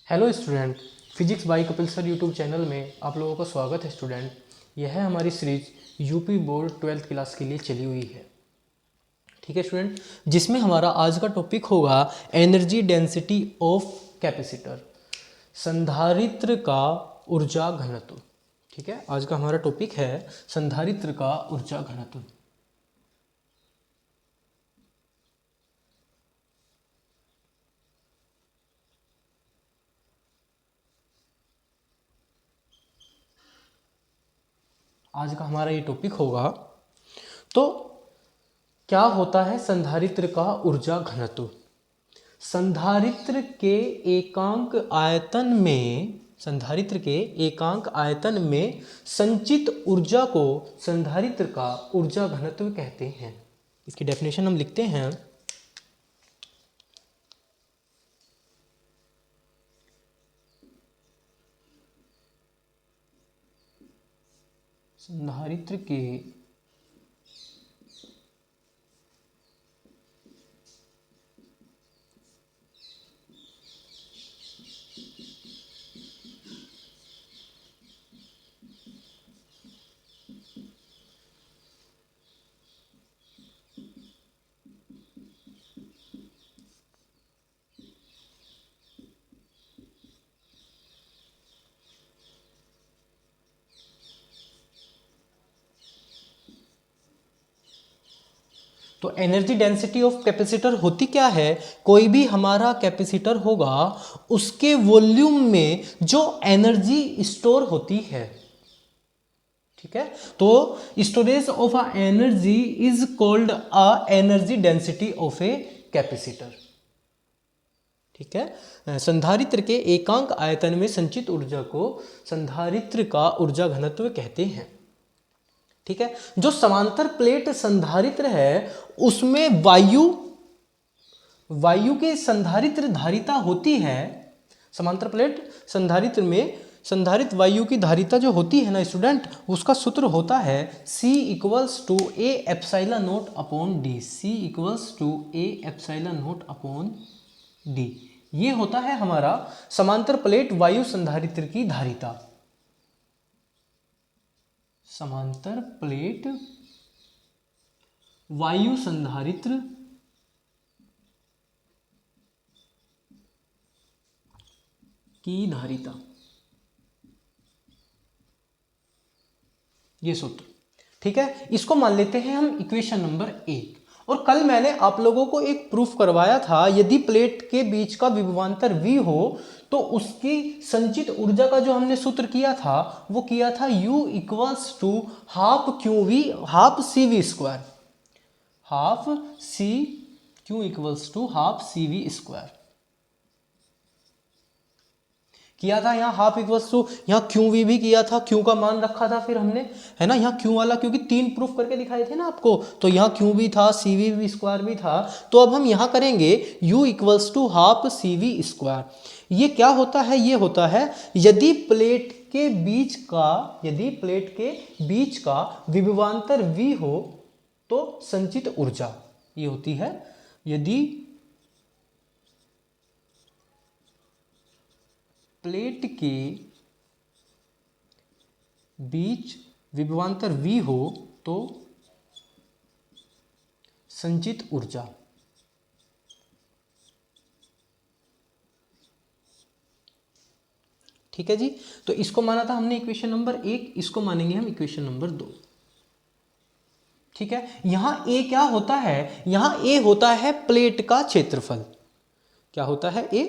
Hello student, physics bye Kapil sir YouTube channel में आप लोगों का स्वागत है। स्टूडेंट, यह है हमारी series UP board 12th class के लिए चली हुई है। ठीक है स्टूडेंट, जिसमें हमारा आज का टॉपिक होगा एनर्जी डेंसिटी ऑफ कैपेसिटर, संधारित्र का ऊर्जा घनत्व। ठीक है, आज का हमारा टॉपिक है संधारित्र का ऊर्जा घनत्व। आज का हमारा ये टॉपिक होगा। तो क्या होता है संधारित्र का ऊर्जा घनत्व? संधारित्र के एकांक आयतन में संचित ऊर्जा को संधारित्र का ऊर्जा घनत्व कहते हैं। इसकी डेफिनेशन हम लिखते हैं। संधारित्र के तो एनर्जी डेंसिटी ऑफ कैपेसिटर होती क्या है? कोई भी हमारा कैपेसिटर होगा, उसके वॉल्यूम में जो एनर्जी स्टोर होती है। ठीक है, तो storage of a energy is called a energy density of a capacitor. ठीक है, संधारित्र के एकांक आयतन में संचित ऊर्जा को संधारित्र का ऊर्जा घनत्व कहते हैं। ठीक है, जो समांतर प्लेट संधारित्र है उसमें वायु के संधारित्र धारिता होती है। समांतर प्लेट संधारित्र में संधारित वायु की धारिता जो होती है ना स्टूडेंट, उसका सूत्र होता है C equals to A epsilon not upon D. C equals to A epsilon not upon D. ये होता है हमारा समांतर प्लेट वायु संधारित्र की धारिता। समांतर प्लेट वायु संधारित्र की धारिता, ये सूत्र। ठीक है, इसको मान लेते हैं हम इक्वेशन नंबर 1। और कल मैंने आप लोगों को एक प्रूफ करवाया था, यदि प्लेट के बीच का विभवांतर v हो तो उसकी संचित ऊर्जा का जो हमने सूत्र किया था वो किया था U equals to half QV half CV square. Half C Q equals to half CV square किया था। यहाँ हाफ इक्वल्स टू यहाँ क्यू वी भी किया था, क्यू का मान रखा था फिर हमने, है ना। यहाँ क्यू वाला क्योंकि 3 प्रूफ करके दिखाए थे ना आपको, तो यहाँ क्यू भी था, सी वी भी स्क्वायर भी था। तो अब हम यहाँ करेंगे u equals to half C V square. ये क्या होता है? ये होता है यदि प्लेट के बीच का विभवांतर v हो तो संचित ऊर्जा ये होती है। यदि प्लेट के बीच विभवांतर v हो तो संचित ऊर्जा। ठीक है जी, तो इसको माना था हमने इक्वेशन नंबर 1, इसको मानेंगे हम इक्वेशन नंबर 2। ठीक है, यहां a क्या होता है? यहां a होता है प्लेट का क्षेत्रफल। क्या होता है? a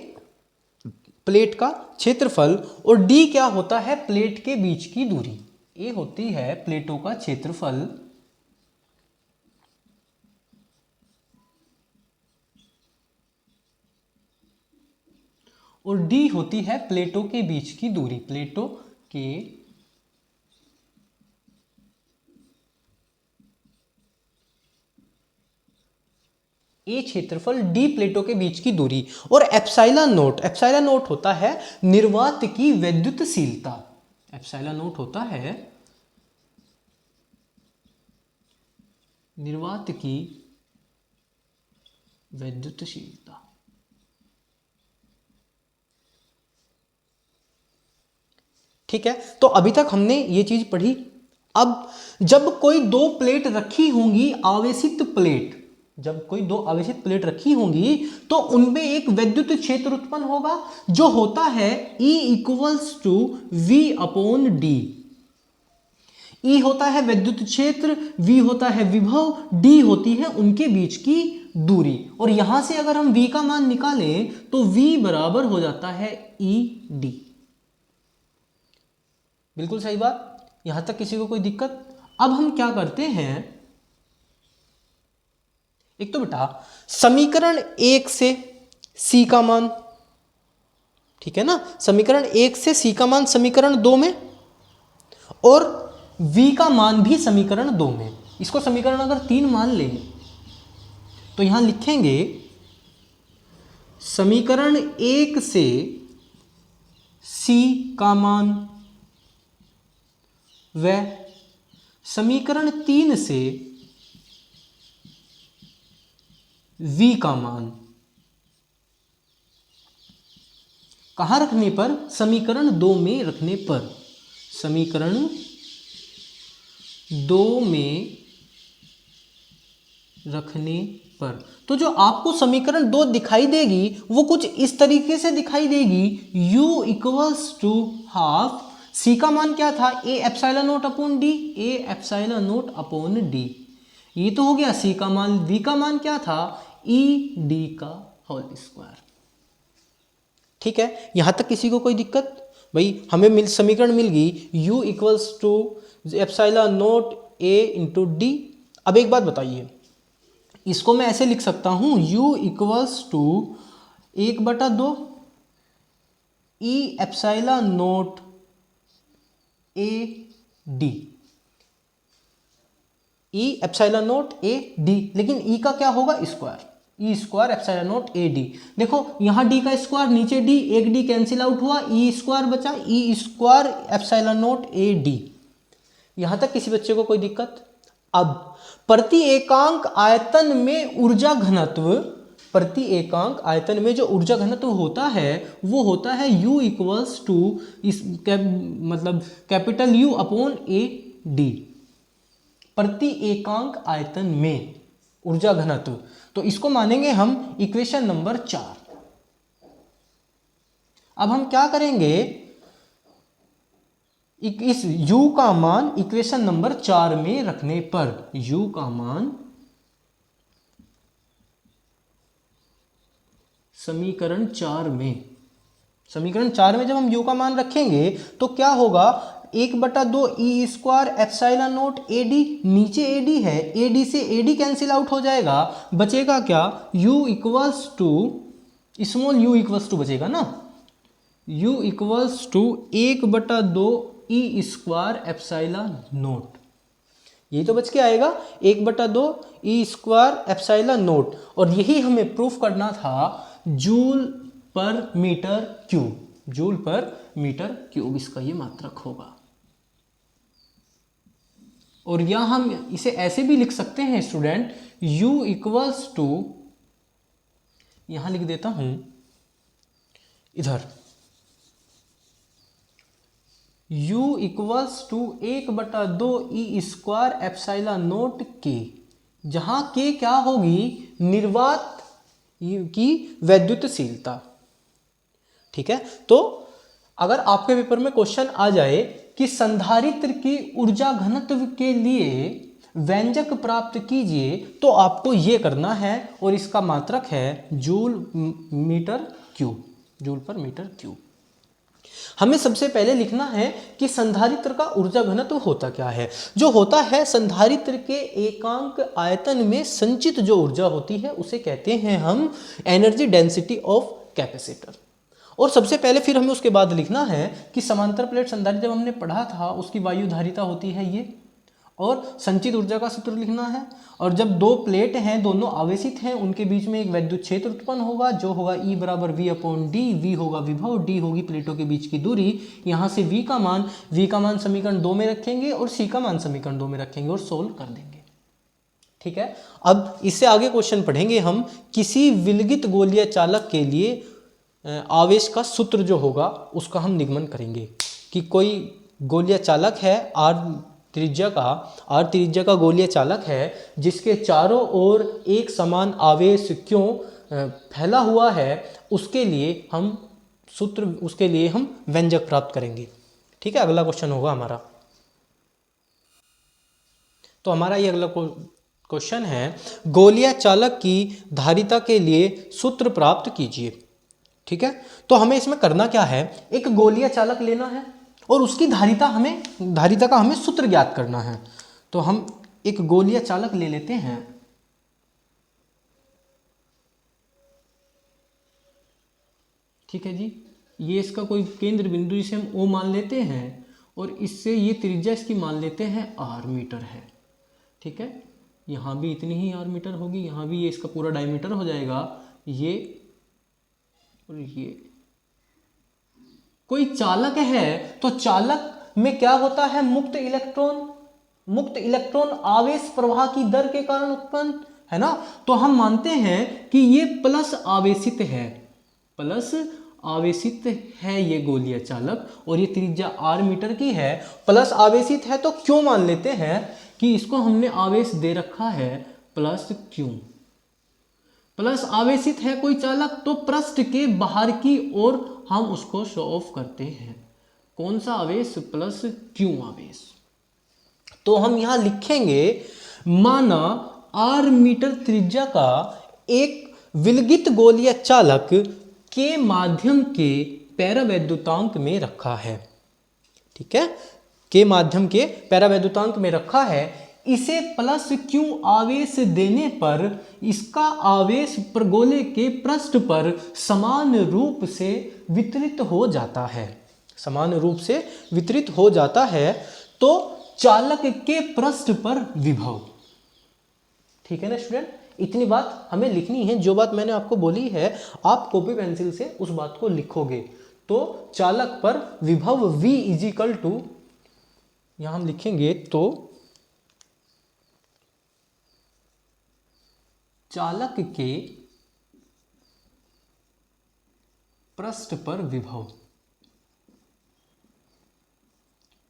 प्लेट का क्षेत्रफल। और d क्या होता है? प्लेट के बीच की दूरी। a होती है प्लेटों का क्षेत्रफल और d होती है प्लेटों के बीच की दूरी। प्लेटों के ए क्षेत्रफल, डी प्लेटों के बीच की दूरी। और एप्सिलॉन नोट होता है निर्वात की वैद्युतशीलता। एप्सिलॉन नोट होता है निर्वात की वैद्युतशीलता। ठीक है, तो अभी तक हमने ये चीज पढ़ी। अब जब कोई दो प्लेट रखी होंगी, आवेशित प्लेट, जब कोई दो आवेशित प्लेट रखी होंगी तो उनमें एक विद्युत क्षेत्र उत्पन्न होगा जो होता है E equals to V upon D. E होता है विद्युत क्षेत्र, V होता है विभव, D होती है उनके बीच की दूरी। और यहां से अगर हम V का मान निकालें तो V बराबर हो जाता है ED। बिल्कुल सही बात, यहां तक किसी को कोई दिक्कत? अब हम क्या करते हैं, एक तो बेटा समीकरण 1 से C का मान, ठीक है ना, समीकरण 1 से C का मान समीकरण 2 में, और V का मान भी समीकरण 2 में। इसको समीकरण अगर 3 मान लें तो यहां लिखेंगे समीकरण 1 से C का मान व समीकरण 3 से V का मान। कहां रखने पर? समीकरण 2 में रखने पर। समीकरण 2 में रखने पर तो जो आपको समीकरण 2 दिखाई देगी वो कुछ इस तरीके से दिखाई देगी, U equals to half, C का मान क्या था? A epsilon naught upon D, A epsilon naught upon D. ये तो हो गया C का मान। V का मान क्या था? E D का होल स्क्वायर। ठीक है, यहां तक किसी को कोई दिक्कत? भाई हमें समीकरण मिल गई U equals to epsilon naught A into D. अब एक बात बताइए, इसको मैं ऐसे लिख सकता हूं U equals to 1/2 E epsilon naught A D, E epsilon naught A D, लेकिन E का क्या होगा? Square, E square epsilon naught A D. देखो यहां D का स्क्वायर, नीचे D, एक D कैंसिल आउट हुआ, E स्क्वायर बचा, E square epsilon naught A D. यहां तक किसी बच्चे को कोई दिक्कत? अब प्रति एकांक आयतन में ऊर्जा घनत्व, प्रति एकांक आयतन में जो ऊर्जा घनत्व होता है वो होता है U इक्वल्स टू मतलब capital U upon A D. प्रति एकांक आयतन में ऊर्जा घनत्व, तो इसको मानेंगे हम इक्वेशन नंबर 4। अब हम क्या करेंगे, इस U का मान इक्वेशन नंबर 4 में रखने पर, U का मान समीकरण 4 में, समीकरण 4 में जब हम U का मान रखेंगे तो क्या होगा? 1/2 E square epsilon naught A D, नीचे ए डी है, ए डी से ए डी कैंसिल आउट हो जाएगा, बचेगा क्या? U equals to small u equals to बचेगा ना, U equals to 1/2 E square epsilon naught, यही तो बच के आएगा 1/2 E स्क्वायर एप्सिलॉन नोट। और यही हमें प्रूफ करना था joule per metre cube, joule per metre cube इसका ये मात्रक होगा। और यहां हम इसे ऐसे भी लिख सकते हैं स्टूडेंट, U इक्वल्स टू, यहां लिख देता हूं इधर, U equals to 1/2 E square epsilon naught K, जहां के क्या होगी? निर्वात की वैद्युतशीलता। ठीक है, तो अगर आपके पेपर में क्वेश्चन आ जाए कि संधारित्र की ऊर्जा घनत्व के लिए व्यंजक प्राप्त कीजिए, तो आपको ये करना है, और इसका मात्रक है joule metre cube, joule per metre cube. हमें सबसे पहले लिखना है कि संधारित्र का ऊर्जा घनत्व होता क्या है। जो होता है संधारित्र के एकांक आयतन में संचित जो ऊर्जा होती है उसे कहते हैं हम एनर्जी डेंसिटी ऑफ कैपेसिटर। और सबसे पहले फिर हमें उसके बाद लिखना है कि समांतर प्लेट संधारित्र जब हमने पढ़ा था उसकी वायु धारिता होती है ये, और संचित ऊर्जा का सूत्र लिखना है। और जब दो प्लेट हैं, दोनों आवेशित हैं, उनके बीच में एक विद्युत क्षेत्र उत्पन्न होगा जो होगा E बराबर V अपॉन डी, V होगा विभव, D होगी प्लेटों के बीच की दूरी। यहाँ से V का मान समीकरण 2 में रखेंगे और C का मान समीकरण 2 में रखेंगे और सोल्व कर देंगे। ठीक है, अब इससे आगे क्वेश्चन पढ़ेंगे हम, किसी विलगित गोलीय चालक के लिए आवेश का सूत्र जो होगा उसका हम निगमन करेंगे। कि कोई गोलीय चालक है आर त्रिज्या का गोलीय चालक है जिसके चारों ओर एक समान आवेश क्यों फैला हुआ है, उसके लिए हम व्यंजक प्राप्त करेंगे। ठीक है, अगला क्वेश्चन होगा हमारा। तो हमारा ये अगला क्वेश्चन है, गोलीय चालक की धारिता के लिए सूत्र प्राप्त कीजिए। ठीक है, तो हमें इसमें करना क्या है, एक गोलीय चालक लेना है और उसकी धारिता का हमें सूत्र ज्ञात करना है। तो हम एक गोलीय चालक ले लेते हैं। ठीक है जी, ये इसका कोई केंद्र बिंदु इसे हम O मान लेते हैं और इससे ये त्रिज्या इसकी मान लेते हैं R मीटर है। ठीक है, यहाँ भी इतनी ही R मीटर होगी, यहाँ भी ये इसका पूरा डायमीटर हो जाएगा, ये और ये। कोई चालक है तो चालक में क्या होता है, मुक्त इलेक्ट्रॉन आवेश प्रवाह की दर के कारण उत्पन्न, है ना। तो हम मानते हैं कि ये प्लस आवेशित है ये गोलीय चालक और ये त्रिज्या R मीटर की है, प्लस आवेशित है। तो क्यों मान लेते हैं कि इसको हमने आवेश दे रखा है प्लस क्यू। प्लस आवेशित है कोई चालक तो पृष्ठ के बाहर की ओर हम उसको शो ऑफ करते हैं। कौन सा आवेश, प्लस क्यू आवेश। तो हम यहां लिखेंगे, माना R मीटर त्रिज्या का एक विलगित गोलीय चालक के माध्यम के पैरावैद्युतांक में रखा है। ठीक है, के माध्यम के पैरावैद्युतांक में रखा है। इसे प्लस क्यू आवेश देने पर इसका आवेश प्रगोले के पृष्ठ पर समान रूप से वितरित हो जाता है। तो चालक के पृष्ठ पर विभव। ठीक है ना स्टूडेंट, इतनी बात हमें लिखनी है। जो बात मैंने आपको बोली है आप कॉपी पेंसिल से उस बात को लिखोगे। तो चालक पर विभव V इजिकल टू, यहां हम लिखेंगे तो चालक के पृष्ठ पर विभव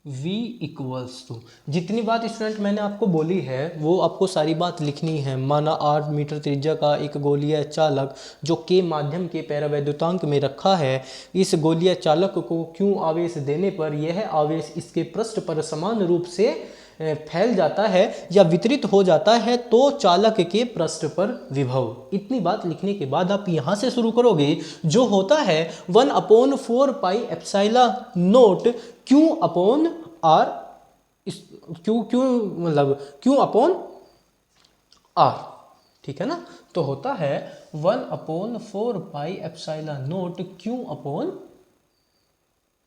V इक्वल्स टू, जितनी बात स्टूडेंट मैंने आपको बोली है वो आपको सारी बात लिखनी है। माना R मीटर त्रिज्या का एक गोलीय चालक जो के माध्यम के पैरावैद्युतांक में रखा है, इस गोलीय चालक को क्यों आवेश देने पर यह आवेश इसके पृष्ठ पर समान रूप से फैल जाता है या वितरित हो जाता है, तो चालक के पृष्ठ पर विभव। इतनी बात लिखने के बाद आप यहां से शुरू करोगे, जो होता है 1/4 pi epsilon note Q upon R, Q upon R। ठीक है ना, तो होता है 1/4 pi epsilon note Q upon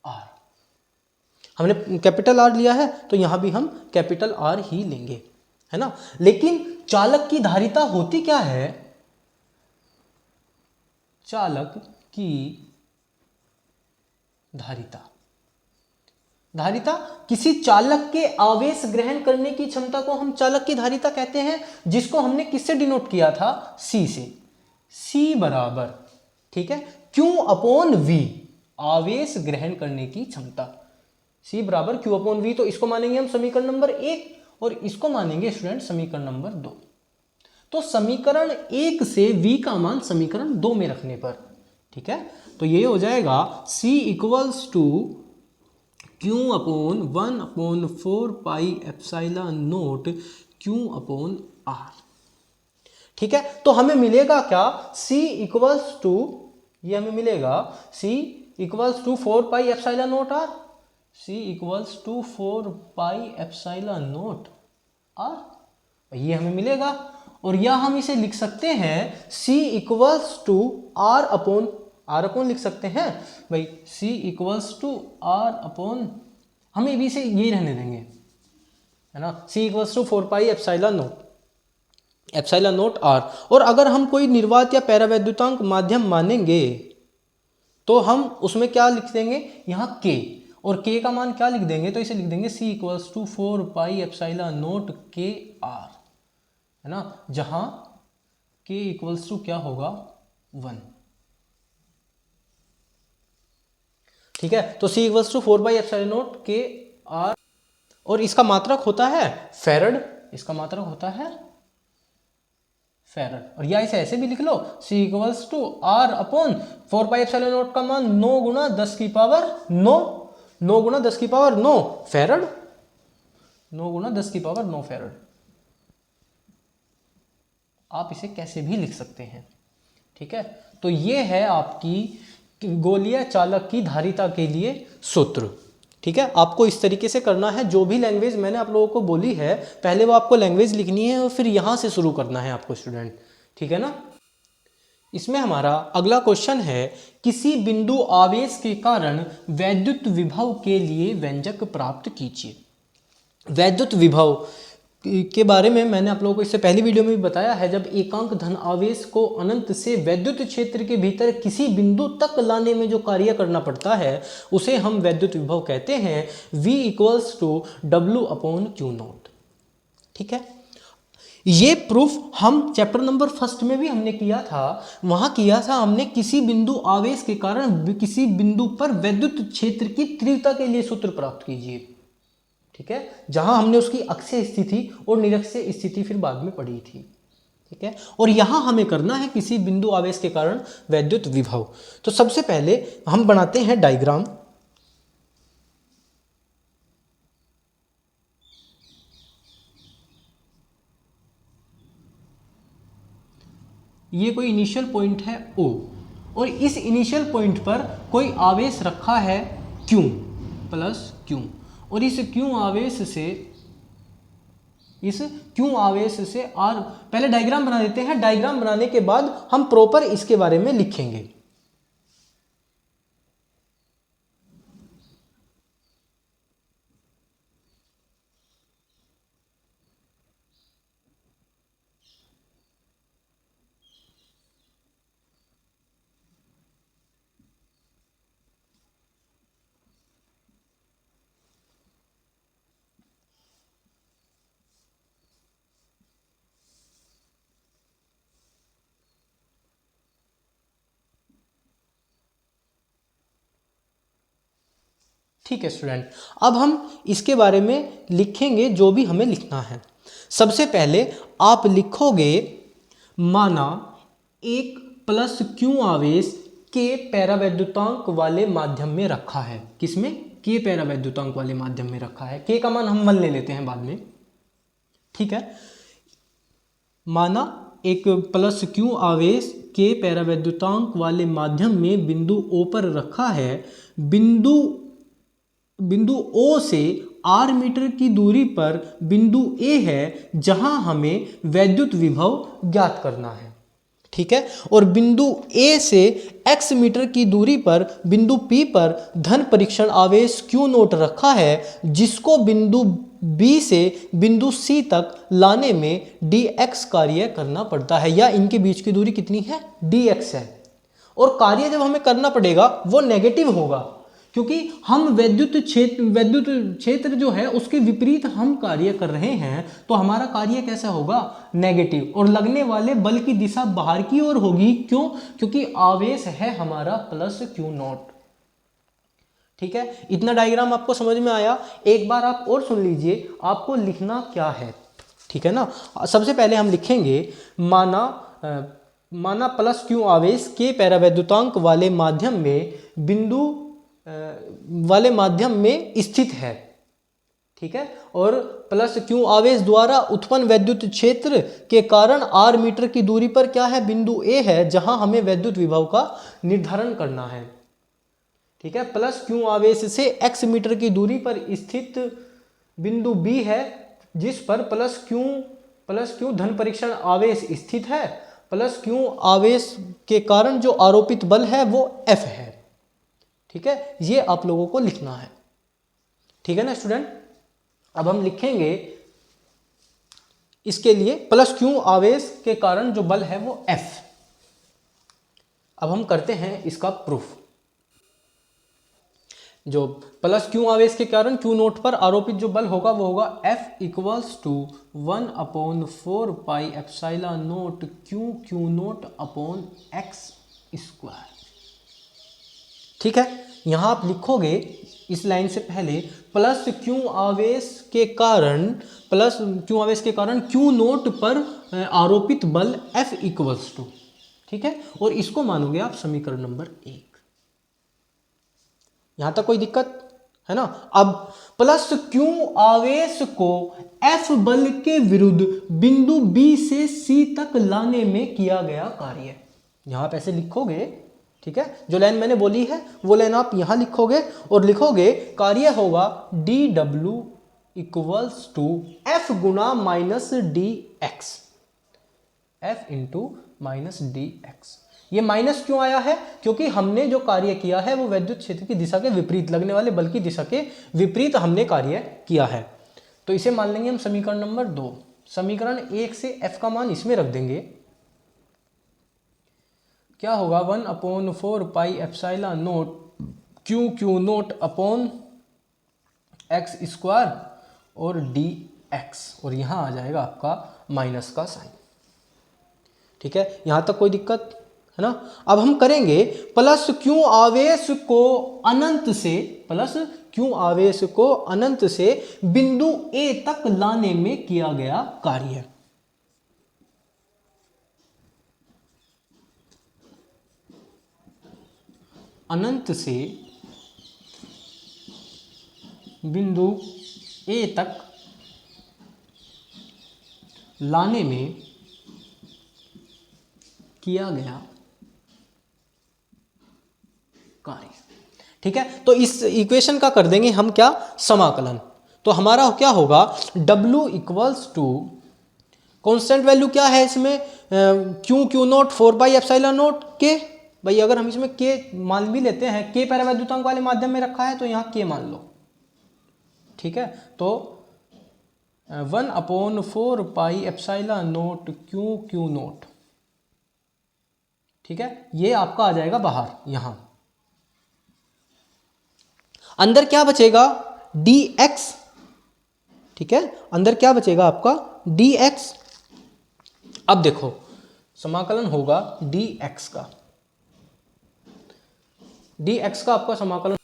R। हमने कैपिटल R लिया है तो यहां भी हम कैपिटल R ही लेंगे, है ना। लेकिन चालक की धारिता होती क्या है, चालक की धारिता किसी चालक के आवेश ग्रहण करने की क्षमता को हम चालक की धारिता कहते हैं, जिसको हमने किससे डिनोट किया था, C से। C बराबर, ठीक है, Q अपॉन V, आवेश ग्रहण करने की क्षमता। C बराबर Q अपॉन V, तो इसको मानेंगे हम समीकरण नंबर 1 और इसको मानेंगे स्टूडेंट समीकरण नंबर 2। तो समीकरण 1 से V का मान समीकरण 2 में रखने पर, ठीक है, तो ये हो जाएगा C equals to Q upon 1/4 pi epsilon naught Q upon R। ठीक है, तो हमें मिलेगा क्या, C इक्वल्स टू, ये हमें मिलेगा C equals to 4 pi epsilon naught R, C equals to 4 pi epsilon naught R, ये हमें मिलेगा। और या हम इसे लिख सकते हैं C equals to R upon लिख सकते हैं भाई, C equals to R upon, हमें भी इसे यही रहने देंगे, है ना, C equals to 4 pi epsilon naught R। और अगर हम कोई निर्वात या पैरावैद्युतांक माध्यम मानेंगे तो हम उसमें क्या लिख देंगे, यहाँ K, और K का मान क्या लिख देंगे, तो इसे लिख देंगे C equals to 4 pi epsilon naught K R, है ना, जहां K इक्वल्स टू क्या होगा, 1। ठीक है, तो C इक्वल्स टू 4/ε0 के आर, और इसका मात्रक होता है फेरड, इसका मात्रक होता है फेरड। और या इसे ऐसे भी लिख लो, C equals to R upon 4/ε0 का मान 9 गुणा 10 की पावर 9, 9 गुणा 10 की पावर 9 फेरड, 9 गुणा 10 की पावर 9 फेरड। आप इसे कैसे भी लिख सकते हैं, ठीक है। तो ये है आपकी गोलीय चालक की धारिता के लिए सूत्र, ठीक है। आपको इस तरीके से करना है, जो भी लैंग्वेज मैंने आप लोगों को बोली है पहले वो आपको लैंग्वेज लिखनी है और फिर यहाँ से शुरू करना है आपको स्टूडेंट, ठीक है ना। इसमें हमारा अगला क्वेश्चन है, किसी बिंदु आवेश के कारण वैद्युत विभव के लिए व्यंजक प्राप्त कीजिए। वैद्युत विभव के बारे में मैंने आप लोगों को इससे पहली वीडियो में भी बताया है। जब एकांक धन आवेश को अनंत से वैद्युत क्षेत्र के भीतर किसी बिंदु तक लाने में जो कार्य करना पड़ता है उसे हम वैद्युत विभव कहते हैं, V इक्वल्स टू W/Q0, ठीक है। ये प्रूफ हम चैप्टर नंबर 1 में भी हमने किया था। वहां किया था हमने किसी बिंदु आवेश के कारण किसी बिंदु पर वैद्युत क्षेत्र की तीव्रता के लिए सूत्र प्राप्त कीजिए, ठीक है, जहां हमने उसकी अक्षीय स्थिति और निरक्षीय स्थिति फिर बाद में पढ़ी थी, ठीक है। और यहां हमें करना है किसी बिंदु आवेश के कारण वैद्युत विभव। तो सबसे पहले हम बनाते हैं डायग्राम। ये कोई इनिशियल पॉइंट है O, और इस इनिशियल पॉइंट पर कोई आवेश रखा है Q प्लस Q, और इस Q आवेश से R, पहले डायग्राम बना देते हैं। डायग्राम बनाने के बाद हम प्रॉपर इसके बारे में लिखेंगे। ठीक है स्टूडेंट, अब हम इसके बारे में लिखेंगे जो भी हमें लिखना है। सबसे पहले आप लिखोगे, माना एक प्लस Q आवेश K पैरावैद्युतांक वाले माध्यम में रखा है। किसमें? K पैरावैद्युतांक वाले माध्यम में रखा है। K का मान हम 1 ले लेते हैं बाद में, ठीक है। माना एक प्लस Q आवेश K पैरावैद्युतांक वाले माध्यम में बिंदु O पर रखा है। बिंदु O से R मीटर की दूरी पर बिंदु A है जहां हमें वैद्युत विभव ज्ञात करना है, ठीक है। और बिंदु A से X मीटर की दूरी पर बिंदु P पर धन परीक्षण आवेश Q0 रखा है, जिसको बिंदु B से बिंदु C तक लाने में dx कार्य करना पड़ता है, या इनके बीच की दूरी कितनी है? dx है। और कार्य जब हमें करना पड़ेगा वो नेगेटिव होगा, क्योंकि हम वैद्युत क्षेत्र जो है उसके विपरीत हम कार्य कर रहे हैं, तो हमारा कार्य कैसा होगा? नेगेटिव। और लगने वाले बल की दिशा बाहर की ओर होगी। क्यों? क्योंकि आवेश है हमारा प्लस Q0, ठीक है। इतना डायग्राम आपको समझ में आया? एक बार आप और सुन लीजिए, आपको लिखना क्या है, ठीक है ना। सबसे पहले हम लिखेंगे, माना प्लस Q आवेश के पैरावैद्युतांक वाले माध्यम में स्थित है, ठीक है। और प्लस Q आवेश द्वारा उत्पन्न वैद्युत क्षेत्र के कारण R मीटर की दूरी पर क्या है? बिंदु A है, जहां हमें वैद्युत विभव का निर्धारण करना है, ठीक है। प्लस Q आवेश से X मीटर की दूरी पर स्थित बिंदु B है, जिस पर प्लस Q धन परीक्षण आवेश स्थित है। प्लस Q आवेश के कारण जो आरोपित बल है वो F है, ठीक है। ये आप लोगों को लिखना है, ठीक है ना स्टूडेंट। अब हम लिखेंगे इसके लिए प्लस Q आवेश के कारण जो बल है वो F। अब हम करते हैं इसका प्रूफ। जो प्लस Q आवेश के कारण Q0 पर आरोपित जो बल होगा वो होगा F equals to 1/4πε0 Q0 upon x square, ठीक है। यहाँ आप लिखोगे इस लाइन से पहले प्लस क्यू आवेश के कारण क्यू नोट पर आरोपित बल F इक्वल्स टू, ठीक है, और इसको मानोगे आप समीकरण नंबर 1। यहां तक कोई दिक्कत है ना। अब प्लस क्यू आवेश को F बल के विरुद्ध बिंदु B से C तक लाने में किया गया कार्य, यहां आप ऐसे लिखोगे, ठीक है। जो लाइन मैंने बोली है वो लाइन आप यहां लिखोगे और लिखोगे कार्य होगा dW इक्वल्स टू F गुना minus dx, F into minus dx। ये माइनस क्यों आया है? क्योंकि हमने जो कार्य किया है वो वैद्युत क्षेत्र की दिशा के विपरीत, लगने वाले बल की दिशा के विपरीत हमने कार्य किया है। तो इसे मान लेंगे हम समीकरण नंबर 2। समीकरण 1 से F का मान इसमें रख देंगे, क्या होगा 1/4 pi epsilon note Q naught upon x square और dx, और यहाँ आ जाएगा आपका माइनस का साइन, ठीक है। यहाँ तक कोई दिक्कत है ना। अब हम करेंगे प्लस क्यू आवेश को अनंत से बिंदु A तक लाने में किया गया कार्य। अनंत से बिंदु A तक लाने में किया गया कार्य, ठीक है। तो इस इक्वेशन का कर देंगे हम क्या, समाकलन। तो हमारा क्या होगा W equals to constant value क्या है इसमें, क्यू नोट 4/ε0 के। भाई अगर हम इसमें के मान भी लेते हैं, के परावैद्युतांक वाले माध्यम में रखा है तो यहाँ के मान लो, ठीक है। तो 1/4 पाई ε0 क्यू नोट, ठीक है। ये आपका आ जाएगा बाहर, यहां अंदर क्या बचेगा dx, ठीक है, अंदर क्या बचेगा आपका dx। अब देखो समाकलन होगा dx का आपका समाकलन,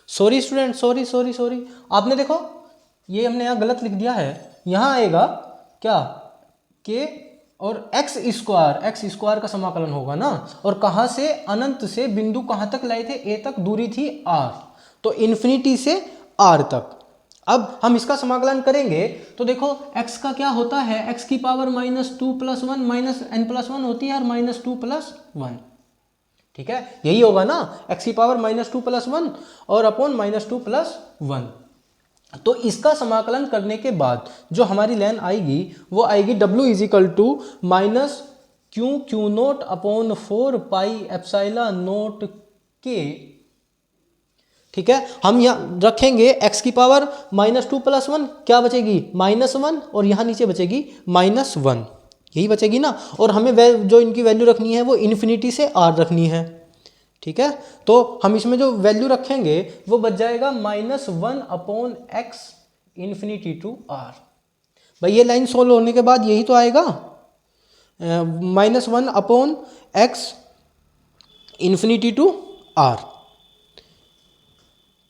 सॉरी स्टूडेंट, सॉरी, आपने देखो ये हमने यहाँ गलत लिख दिया है। यहाँ आएगा क्या k और एक्स स्क्वायर का समाकलन होगा ना। और कहाँ से, अनंत से बिंदु कहाँ तक लाए थे, a तक, दूरी थी r, तो इन्फिनिटी से r तक। अब हम इसका समाकलन करेंगे तो देखो x का क्या होता है, x की पावर -2 + 1 -n+1 होती है और -2 + 1, ठीक है। यही होगा ना, x की पावर -2 + 1 और अपॉन -2 + 1। तो इसका समाकलन करने के बाद जो हमारी लाइन आएगी वो आएगी W इजिकल to minus Q naught upon 4 pi ε0 K, ठीक है। हम यहाँ रखेंगे x की पावर -2 + 1, क्या बचेगी -1, और यहाँ नीचे बचेगी -1, यही बचेगी ना। और हमें जो इनकी वैल्यू रखनी है वो इन्फिनिटी से r रखनी है, ठीक है। तो हम इसमें जो वैल्यू रखेंगे वो बच जाएगा -1/x इन्फिनिटी टू r। भाई ये लाइन सोल्व होने के बाद यही तो आएगा, -1/x इन्फिनिटी टू r,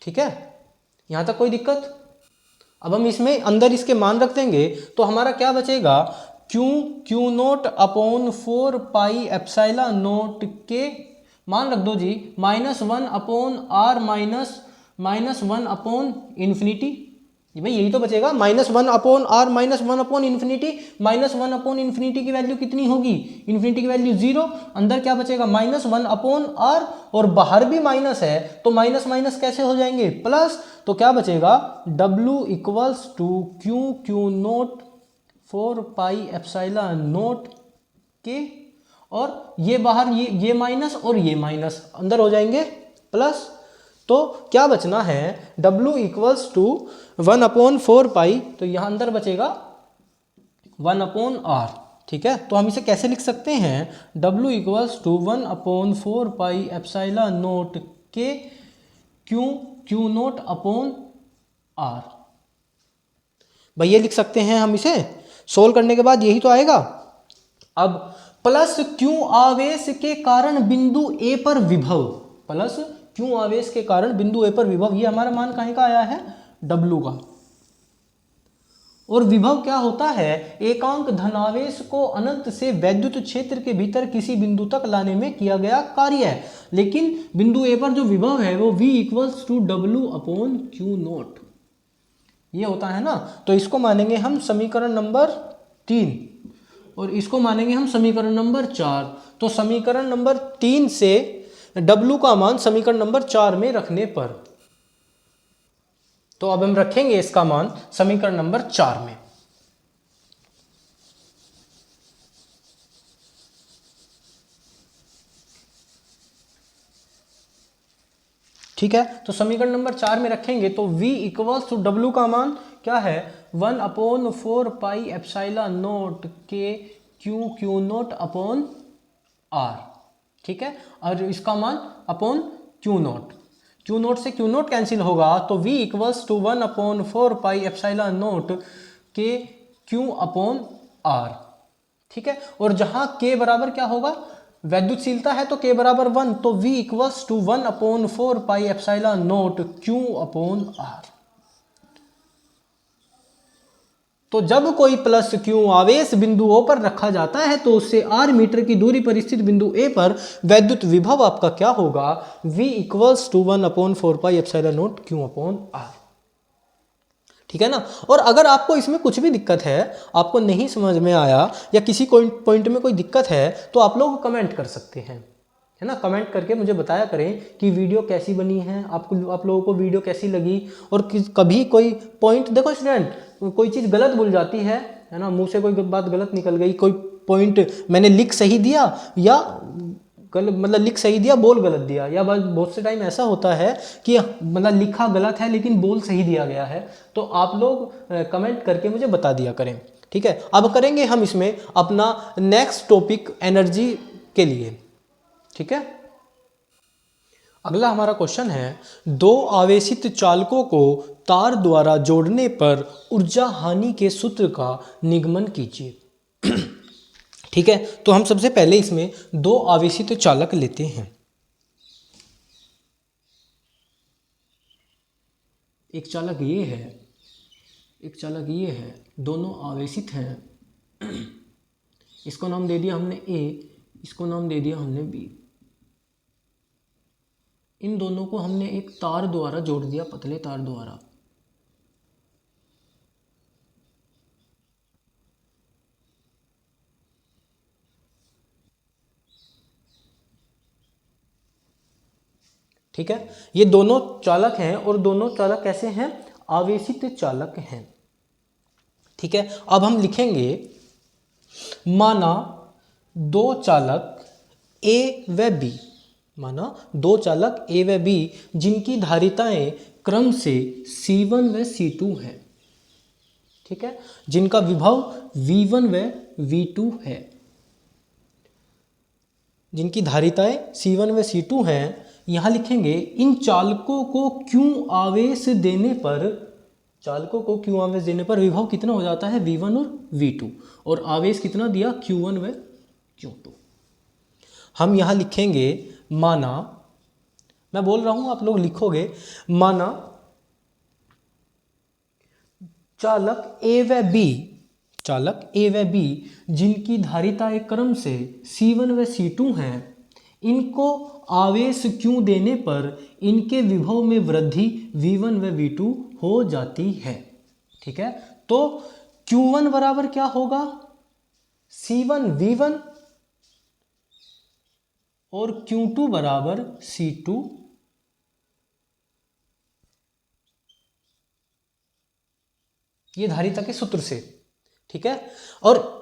ठीक है। यहां तक कोई दिक्कत। अब हम इसमें अंदर इसके मान रख देंगे तो हमारा क्या बचेगा, क्यू नोट अपॉन 4 पाई ε0 के मान रख दो जी, -1/r -1/∞, भाई यही तो बचेगा, -1/r -1/∞। -1/∞ की वैल्यू कितनी होगी, इन्फिनिटी की वैल्यू 0, अंदर क्या बचेगा -1/r, और बाहर भी माइनस है तो माइनस माइनस कैसे हो जाएंगे, प्लस। तो क्या बचेगा W equals to Q naught 4 pi ε0 K, और ये बाहर ये माइनस और ये माइनस अंदर हो जाएंगे प्लस। तो क्या बचना है W इक्वल्स टू 1/4 पाई, तो यहाँ अंदर बचेगा 1/r, ठीक है। तो हम इसे कैसे लिख सकते हैं, W इक्वल्स टू 1/4 पाई ε0 के क्यू नोट अपॉन r। भाई ये लिख सकते हैं हम, इसे सोल्व करने के बाद यही तो आएगा। अब प्लस क्यू आवेश के कारण बिंदु A पर विभव, प्लस Q आवेश के कारण बिंदु A पर विभव, ये हमारा मान कहाँ का आया है, W का। और विभव क्या होता है, एकांक धनावेश को अनंत से वैद्युत क्षेत्र के भीतर किसी बिंदु तक लाने में किया गया कार्य है। लेकिन बिंदु ए पर जो विभव है वो V इक्वल्स टू W/Q0 ये होता है ना। तो इसको मानेंगे हम समीकरण नंबर 3 और इसको मानेंगे हम समीकरण नंबर 4। तो समीकरण नंबर 3 से W का मान समीकरण नंबर 4 में रखने पर, तो अब हम रखेंगे इसका मान समीकरण नंबर 4 में। ठीक है, तो समीकरण नंबर 4 में रखेंगे तो V इक्वल्स टू W का मान क्या है, 1/4 पाई एप्सिलॉन नोट के Q0 R। ठीक है, और इसका मान अपॉन Q0 से Q0 कैंसिल होगा तो V equals to 1/4 pi epsilon naught K Q/R। ठीक है, और जहां K बराबर क्या होगा, वैद्युतशीलता है तो K बराबर 1, तो V equals to 1/4 pi epsilon naught Q/R। तो जब कोई प्लस Q आवेश बिंदु O पर रखा जाता है तो उससे R मीटर की दूरी पर स्थित बिंदु A पर वैद्युत विभव आपका क्या होगा, V equals to 1/4 pi epsilon naught Q/R। ठीक है ना। और अगर आपको इसमें कुछ भी दिक्कत है, आपको नहीं समझ में आया या किसी पॉइंट में कोई दिक्कत है तो आप लोग कमेंट कर सकते हैं, है ना। कमेंट करके मुझे बताया करें कि वीडियो कैसी बनी है, आप लोगों को वीडियो कैसी लगी। और कभी कोई पॉइंट, देखो स्टूडेंट, कोई चीज़ गलत भूल जाती है ना, मुंह से कोई बात गलत निकल गई, कोई पॉइंट मैंने लिख सही दिया या गलत, मतलब लिख सही दिया बोल गलत दिया, या बहुत से टाइम ऐसा होता है कि मतलब लिखा गलत है लेकिन बोल सही दिया गया है, तो आप लोग कमेंट करके मुझे बता दिया करें। ठीक है, अब करेंगे हम इसमें अपना नेक्स्ट टॉपिक एनर्जी के लिए। ठीक है, अगला हमारा क्वेश्चन है, दो आवेशित चालकों को तार द्वारा जोड़ने पर ऊर्जा हानि के सूत्र का निगमन कीजिए। ठीक है, तो हम सबसे पहले इसमें दो आवेशित चालक लेते हैं। एक चालक ये है, एक चालक ये है, दोनों आवेशित हैं। इसको नाम दे दिया हमने A, इसको नाम दे दिया हमने B। इन दोनों को हमने एक तार द्वारा जोड़ दिया, पतले तार द्वारा। ठीक है, ये दोनों चालक हैं और दोनों चालक कैसे हैं, आवेशित चालक हैं। ठीक है, अब हम लिखेंगे, माना दो चालक A व B, माना दो चालक A व B जिनकी धारिताएं क्रम से C1 व C2 है। ठीक है, जिनका विभव V1 व V2 है, जिनकी धारिताएं C1 व C2 हैं। यहां लिखेंगे, इन चालकों को Q आवेश देने पर, चालकों को Q आवेश देने पर विभव कितना हो जाता है, V1 और V2, और आवेश कितना दिया, Q1 व Q2। हम यहां लिखेंगे, माना, मैं बोल रहा हूं आप लोग लिखोगे, माना चालक A व B, चालक A व B जिनकी धारिताएं क्रम से C1 व C2 हैं, इनको आवेश Q देने पर इनके विभव में वृद्धि V1 व V2 हो जाती है। ठीक है, तो Q1 बराबर क्या होगा, C1 V1 और Q2 बराबर C2, ये धारिता के सूत्र से। ठीक है, और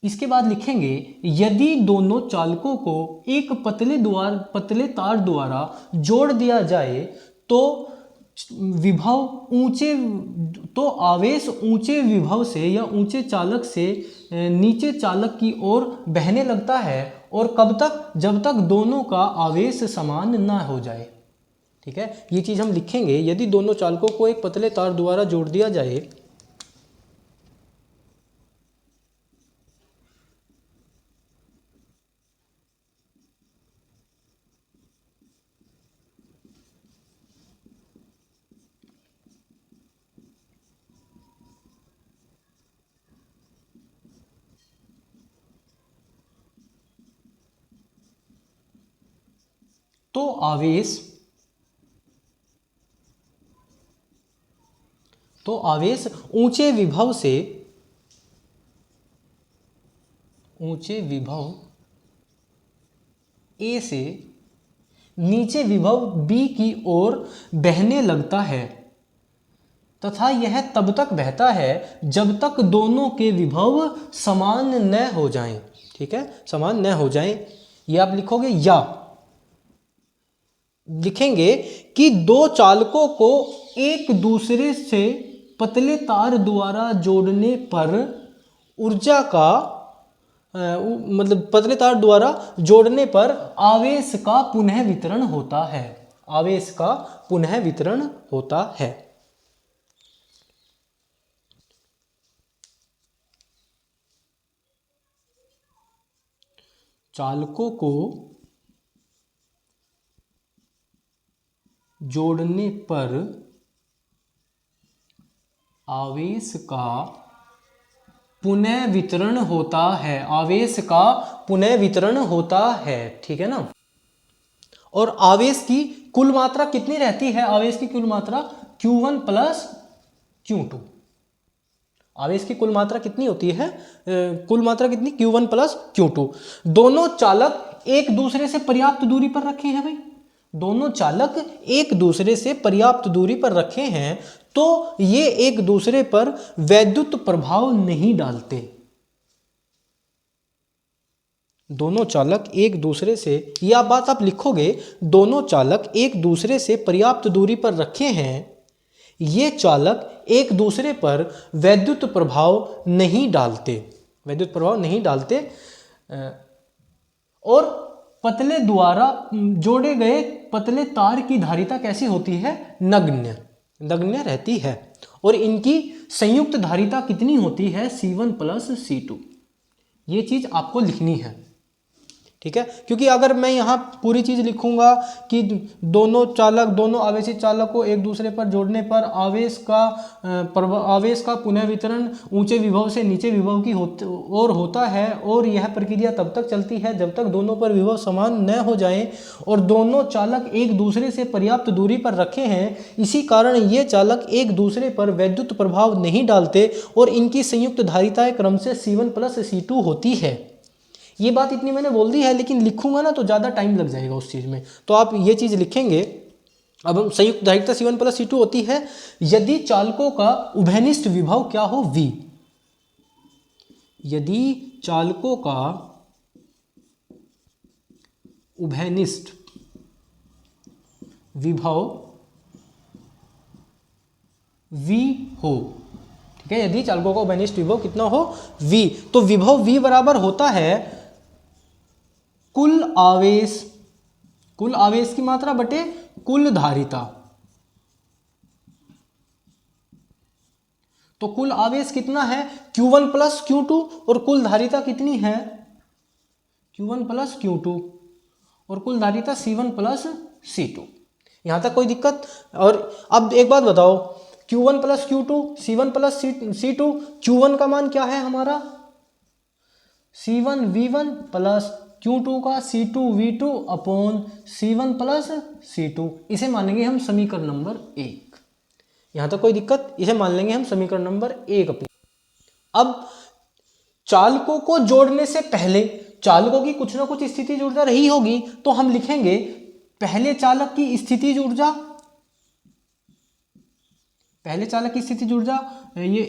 इसके बाद लिखेंगे, यदि दोनों चालकों को एक पतले तार द्वारा जोड़ दिया जाए तो विभव ऊंचे, तो आवेश ऊंचे विभव से या ऊंचे चालक से नीचे चालक की ओर बहने लगता है, और कब तक, जब तक दोनों का आवेश समान ना हो जाए। ठीक है, ये चीज हम लिखेंगे, यदि दोनों चालकों को एक पतले तार द्वारा जोड़ दिया जाए तो आवेश ऊंचे विभव ए से नीचे विभव बी की ओर बहने लगता है तथा यह तब तक बहता है जब तक दोनों के विभव समान न हो जाएं। ठीक है, समान न हो जाएं। ये आप लिखोगे या लिखेंगे कि दो चालकों को एक दूसरे से पतले तार द्वारा जोड़ने पर ऊर्जा का मतलब पतले तार द्वारा जोड़ने पर आवेश का पुनः वितरण होता है। आवेश का पुनः वितरण होता है। चालकों को जोड़ने पर आवेश का पुनः वितरण होता है। आवेश का पुनः वितरण होता है। ठीक है ना। और आवेश की कुल मात्रा कितनी रहती है? आवेश की कुल मात्रा Q1 प्लस Q2। आवेश की कुल मात्रा कितनी होती है? कुल मात्रा कितनी? Q1 plus Q2। दोनों चालक एक दूसरे से पर्याप्त दूरी पर रखे हैं भाई। दोनों चालक एक दूसरे से पर्याप्त दूरी पर रखे हैं तो ये एक दूसरे पर वैद्युत प्रभाव नहीं डालते। दोनों चालक एक दूसरे से, यह बात आप लिखोगे, दोनों चालक एक दूसरे से पर्याप्त दूरी पर रखे हैं, ये चालक एक दूसरे पर वैद्युत प्रभाव नहीं डालते। वैद्युत प्रभाव नहीं डालते। और पतले द्वारा जोड़े गए पतले तार की धारिता कैसी होती है? नगण्य रहती है। और इनकी संयुक्त धारिता कितनी होती है? C1 plus C2। ये चीज आपको लिखनी है। ठीक है, क्योंकि अगर मैं यहाँ पूरी चीज लिखूंगा कि दोनों आवेशित चालक को एक दूसरे पर जोड़ने पर आवेश का पुनः वितरण ऊंचे विभव से नीचे विभव की ओर होता है और यह प्रक्रिया तब तक चलती है जब तक दोनों पर विभव समान न हो जाएं और दोनों चालक एक दूसरे से पर्याप्त दूरी पर रखे हैं, इसी कारण ये चालक एक दूसरे पर वैद्युत प्रभाव नहीं डालते और इनकी संयुक्त धारिताएं क्रम से C1 प्लस C2 होती है। ये बात इतनी मैंने बोल दी है, लेकिन लिखूंगा ना तो ज़्यादा टाइम लग जाएगा उस चीज़ में, तो आप ये चीज़ लिखेंगे। अब हम संयुक्त धारिता C1 प्लस C2 होती है यदि चालकों का उभयनिष्ठ विभव क्या हो? V। यदि चालकों का उभयनिष्ठ विभव V हो। ठीक है, यदि चालकों का उभयनिष्ठ विभव कितना हो? V। तो विभव V बराबर होता है कुल आवेश की मात्रा बटे कुल धारिता। तो कुल आवेश कितना है? Q1 प्लस Q2 और कुल धारिता कितनी है? Q1 प्लस Q2 और कुल धारिता C1 प्लस C2। यहां तक कोई दिक्कत? और अब एक बात बताओ, Q1 plus Q2 C1 plus C2, Q1 का मान क्या है हमारा? C1 V1 प्लस Q2 का C2 V2 upon C1 plus C2। इसे मानेंगे हम समीकरण नंबर 1। यहां तक कोई दिक्कत? इसे मान लेंगे हम समीकरण नंबर 1 अपनी। अब चालकों को जोड़ने से पहले चालकों की कुछ ना कुछ स्थितिज ऊर्जा रही होगी, तो हम लिखेंगे पहले चालक की स्थितिज ऊर्जा, पहले चालक की स्थितिज ऊर्जा ये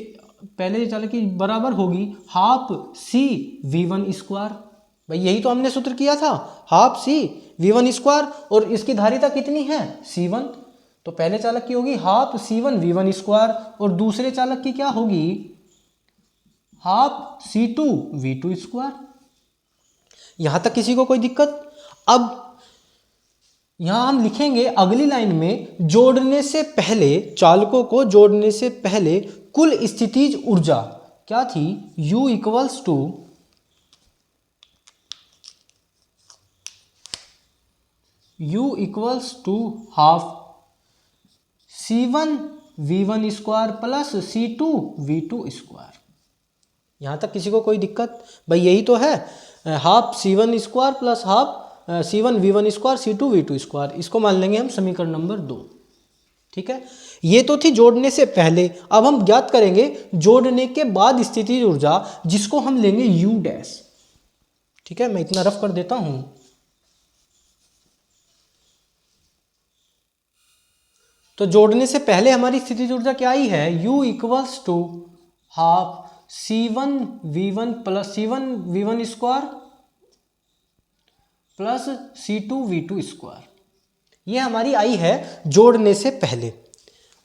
पहले चालक की बराबर होगी हाफ C V1 स्क्वायर। भाई यही तो हमने सूत्र किया था, हाफ C V1 स्क्वायर, और इसकी धारिता कितनी है? C1। तो पहले चालक की होगी हाफ C1 V1 स्क्वायर और दूसरे चालक की क्या होगी? Half C2 V2 square. यहां तक किसी को कोई दिक्कत? अब यहां हम लिखेंगे अगली लाइन में, जोड़ने से पहले, चालकों को जोड़ने से पहले कुल स्थितिज ऊर्जा क्या थी? U equals to half C1 V1 square plus C2 V2 square. यहां तक किसी को कोई दिक्कत? भाई यही तो है, half C1 square plus half C1V1 square C2V2 square, इसको मान लेंगे हम समीकरण नंबर 2। ठीक है, ये तो थी जोड़ने से पहले। अब हम ज्ञात करेंगे जोड़ने के बाद स्थितिज ऊर्जा, जिसको हम लेंगे U डैश। ठीक है, मैं इतना रफ कर देता हूं। तो जोड़ने से पहले हमारी स्थितिज ऊर्जा क्या आई है, U equals to half C1V1 plus C1V1 square plus C2V2 square, ये हमारी आई है जोड़ने से पहले,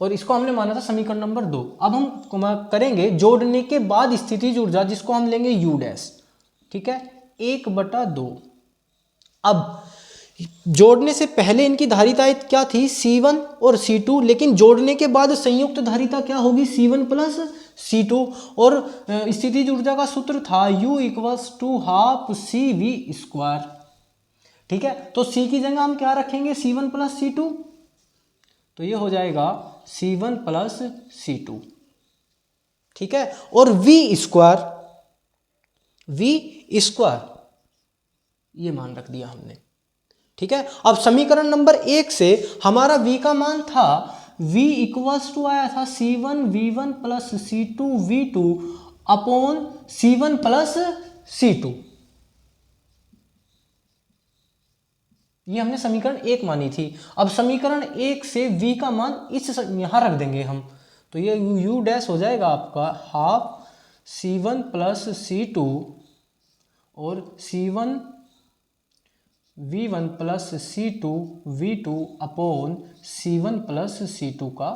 और इसको हमने माना था समीकरण नंबर 2। अब हम करेंगे जोड़ने के बाद स्थितिज ऊर्जा, जिसको हम लेंगे U डैश। ठीक है, 1/2। अब जोड़ने से पहले इनकी धारिताएं क्या थी, C1 और C2, लेकिन जोड़ने के बाद संयुक्त धारिता क्या होगी, C1 प्लस C2, और स्थितिज ऊर्जा का सूत्र था U equals to half CV square. ठीक है, तो C की जगह हम क्या रखेंगे, C1 प्लस C2, तो ये हो जाएगा C1 प्लस C2। ठीक है, और V स्क्वायर ये मान रख दिया हमने। ठीक है, अब समीकरण नंबर 1 से हमारा V का मान था, V इक्वल्स टू आया था C1V1 plus C2V2 upon C1 plus C2। ये हमने समीकरण 1 मानी थी। अब समीकरण 1 से V का मान इस यहां रख देंगे हम, तो ये U डैश हो जाएगा आपका हाफ C1 प्लस C2 और C1V1 plus C2V2 upon C1 plus C2 का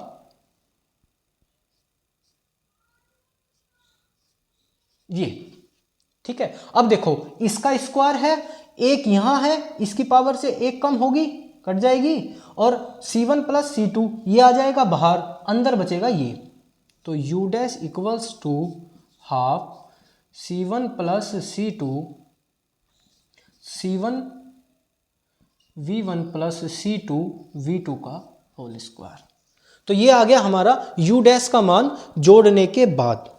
ये। ठीक है, अब देखो इसका स्क्वायर है, एक यहां है, इसकी पावर से एक कम होगी, कट जाएगी, और C1 प्लस C2 ये आ जाएगा बाहर, अंदर बचेगा ये। तो U dash equals to half C1 plus C2 C1V1 plus C2V2 का होल स्क्वायर। तो ये आ गया हमारा U डैश का मान जोड़ने के बाद।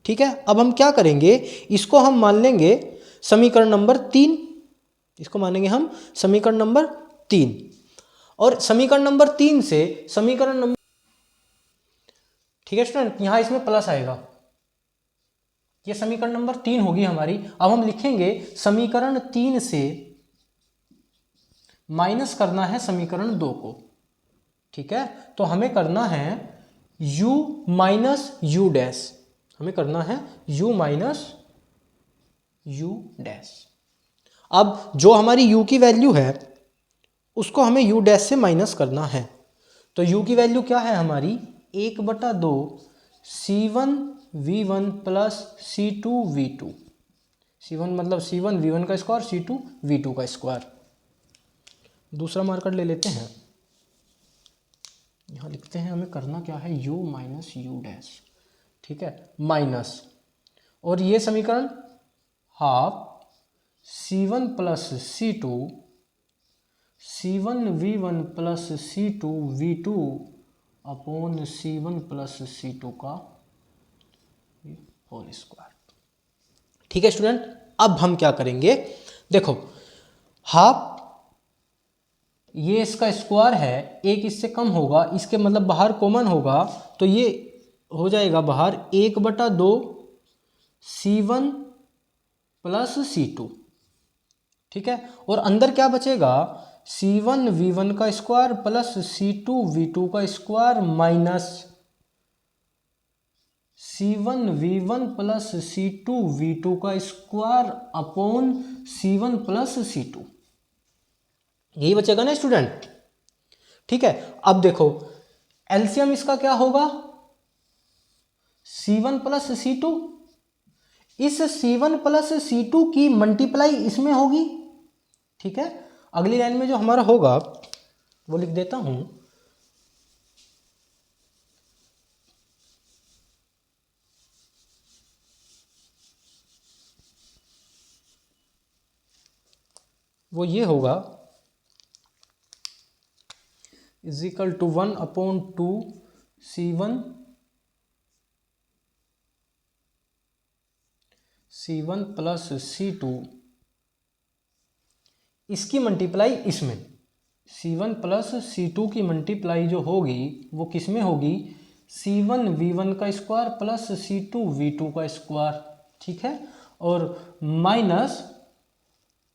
ठीक है, अब हम क्या करेंगे, इसको हम मान लेंगे समीकरण नंबर 3, इसको मानेंगे हम समीकरण नंबर 3, और समीकरण नंबर 3 से समीकरण नंबर, ठीक है स्टूडेंट, यहां इसमें प्लस आएगा, ये समीकरण नंबर 3 होगी हमारी। अब हम लिखेंगे समीकरण 3 से माइनस करना है समीकरण 2 को। ठीक है, तो हमें करना है U माइनस U डैश, हमें करना है U माइनस U डैश। अब जो हमारी U की वैल्यू है उसको हमें U डैश से माइनस करना है। तो U की वैल्यू क्या है हमारी, 1/2 C1V1 प्लस C2V2। C1 मतलब C1V1 का स्क्वायर, C2V2 का स्क्वायर। दूसरा मार्कर ले लेते हैं, यहाँ लिखते हैं हमें करना क्या है, U माइनस U डैश। ठीक है, माइनस, और ये समीकरण half C1 plus C2 C1V1 plus C2V2 upon C1 plus C2 का होल स्क्वायर। ठीक है स्टूडेंट, अब हम क्या करेंगे, देखो हाफ ये इसका स्क्वायर है, एक इससे कम होगा, इसके मतलब बाहर कॉमन होगा, तो ये हो जाएगा बाहर 1/2 C1 प्लस C2। ठीक है, और अंदर क्या बचेगा, C1V1 का स्क्वायर प्लस C2V2 का square minus C1V1 plus C2V2 का square upon C1 plus C2, यही बचेगा ना स्टूडेंट। ठीक है, अब देखो एलसीएम इसका क्या होगा, C1 प्लस C2, इस C1 प्लस C2 की मल्टीप्लाई इसमें होगी। ठीक है, अगली लाइन में जो हमारा होगा वो लिख देता हूं, वो ये होगा is equal to 1/2 C1 plus C2 इसकी मल्टीप्लाई इसमें, C1 प्लस C2 की मल्टीप्लाई जो होगी वो किस में होगी, C1 V1 का स्क्वायर प्लस C2 V2 का स्क्वायर, ठीक है, और माइनस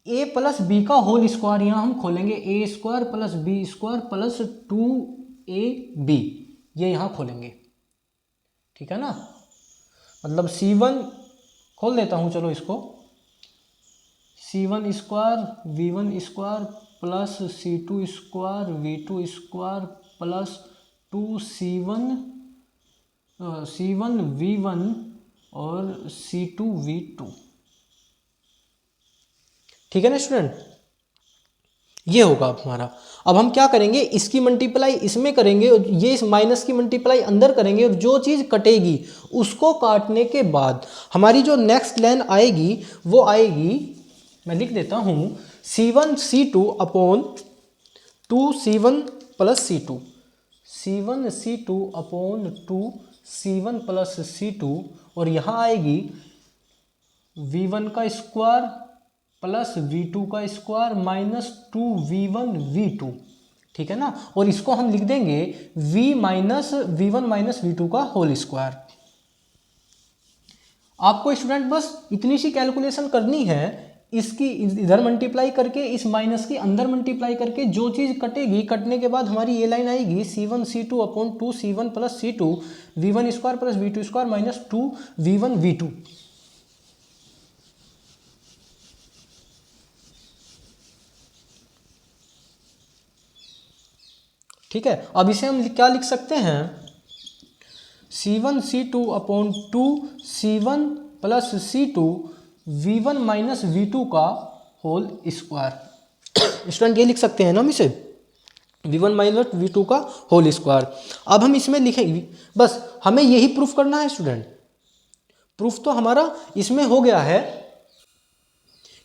A प्लस बी का होल स्क्वायर, यहाँ हम खोलेंगे A square plus B square plus 2AB, ये यहाँ खोलेंगे, ठीक है ना। मतलब C1 खोल देता हूँ, चलो इसको, C1 square V1 square plus C2 square V2 square plus 2C1 V1 और C2 V2, ठीक है ना स्टूडेंट, ये होगा अब हमारा। अब हम क्या करेंगे, इसकी मल्टीप्लाई इसमें करेंगे और ये इस माइनस की मल्टीप्लाई अंदर करेंगे, और जो चीज़ कटेगी उसको काटने के बाद हमारी जो नेक्स्ट लाइन आएगी वो आएगी, मैं लिख देता हूँ, C1 C2 upon 2C1 plus C2, C1 C2 upon 2C1 plus C2, और यहाँ आएगी V1 का स्क्वायर प्लस V2 का स्क्वायर माइनस 2V1 V2, ठीक है ना, और इसको हम लिख देंगे V minus V1 minus V2 का होल स्क्वायर। आपको स्टूडेंट बस इतनी सी कैलकुलेशन करनी है, इसकी इधर मल्टीप्लाई करके इस माइनस की अंदर मल्टीप्लाई करके जो चीज़ कटेगी, कटने के बाद हमारी ये लाइन आएगी C1 C2 upon 2C1 plus C2 V1 square plus V2 square minus 2V1 V2। ठीक है, अब इसे हम क्या लिख सकते हैं, C1 C2 upon 2C1 plus C2 V1 minus V2 का होल स्क्वायर। स्टूडेंट ये लिख सकते हैं ना हम इसे, V1 माइनस V2 का होल स्क्वायर। अब हम इसमें लिखेंगे, बस हमें यही प्रूफ करना है स्टूडेंट, प्रूफ तो हमारा इसमें हो गया है,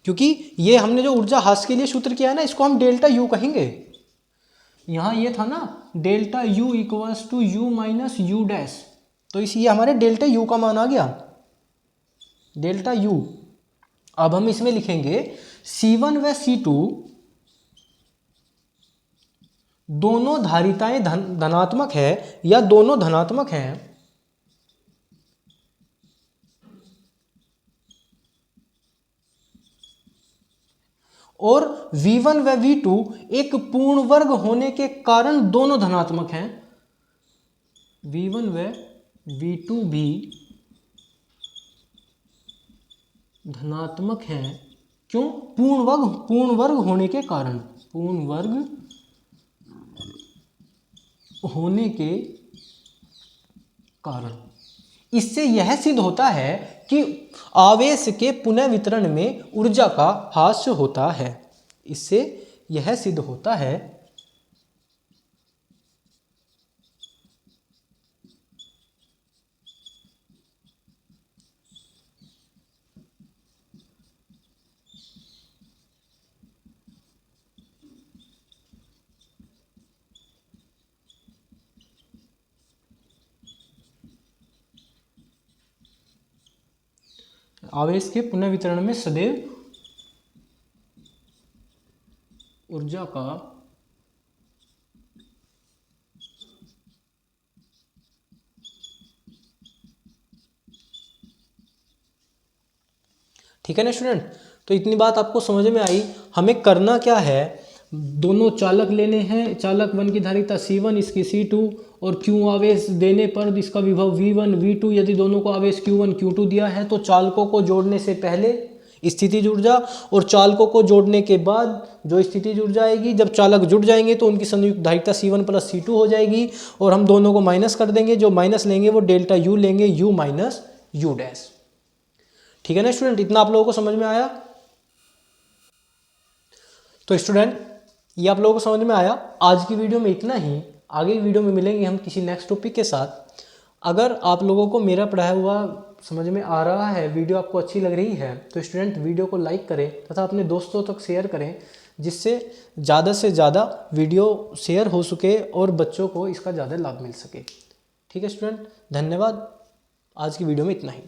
क्योंकि ये हमने जो ऊर्जा ह्रास के लिए सूत्र किया है ना, इसको हम डेल्टा U कहेंगे। यहाँ ये था ना delta U equals to U minus U dash, तो इस ये हमारे डेल्टा U का मान आ गया, डेल्टा U। अब हम इसमें लिखेंगे C1 व C2 दोनों धारिताएं धनात्मक है या दोनों धनात्मक हैं, और V1 व V2 एक पूर्ण वर्ग होने के कारण दोनों धनात्मक हैं, V1 व V2 भी धनात्मक हैं, क्यों, पूर्ण वर्ग होने के कारण, पूर्ण वर्ग होने के कारण। इससे यह सिद्ध होता है कि आवेश के पुनः वितरण में ऊर्जा का ह्रास होता है, इससे यह सिद्ध होता है आवेश के पुनः वितरण में सदैव ऊर्जा का ठीक है ना स्टूडेंट। तो इतनी बात आपको समझ में आई। हमें करना क्या है, दोनों चालक लेने हैं, चालक 1 की धारिता C1 इसकी C2 और Q आवेश देने पर इसका विभव V1 V2, यदि दोनों को आवेश Q1 Q2 दिया है तो चालकों को जोड़ने से पहले स्थितिज ऊर्जा और चालकों को जोड़ने के बाद जो स्थितिज ऊर्जा आएगी, जब चालक जुड़ जाएंगे तो उनकी संयुक्त धारिता C1 प्लस C2 हो जाएगी और हम दोनों को माइनस कर देंगे, जो माइनस लेंगे वो डेल्टा U लेंगे, U माइनस U डैश। ठीक है ना स्टूडेंट, इतना आप लोगों को समझ में आया। तो स्टूडेंट ये आप लोगों को समझ में आया। आज की वीडियो में इतना ही, आगे की वीडियो में मिलेंगे हम किसी नेक्स्ट टॉपिक के साथ। अगर आप लोगों को मेरा पढ़ाया हुआ समझ में आ रहा है, वीडियो आपको अच्छी लग रही है, तो स्टूडेंट वीडियो को लाइक करें तथा अपने दोस्तों तक शेयर करें, जिससे से ज़्यादा वीडियो शेयर हो सके और बच्चों को इसका ज़्यादा लाभ मिल सके। ठीक है स्टूडेंट, धन्यवाद। आज की वीडियो में इतना ही।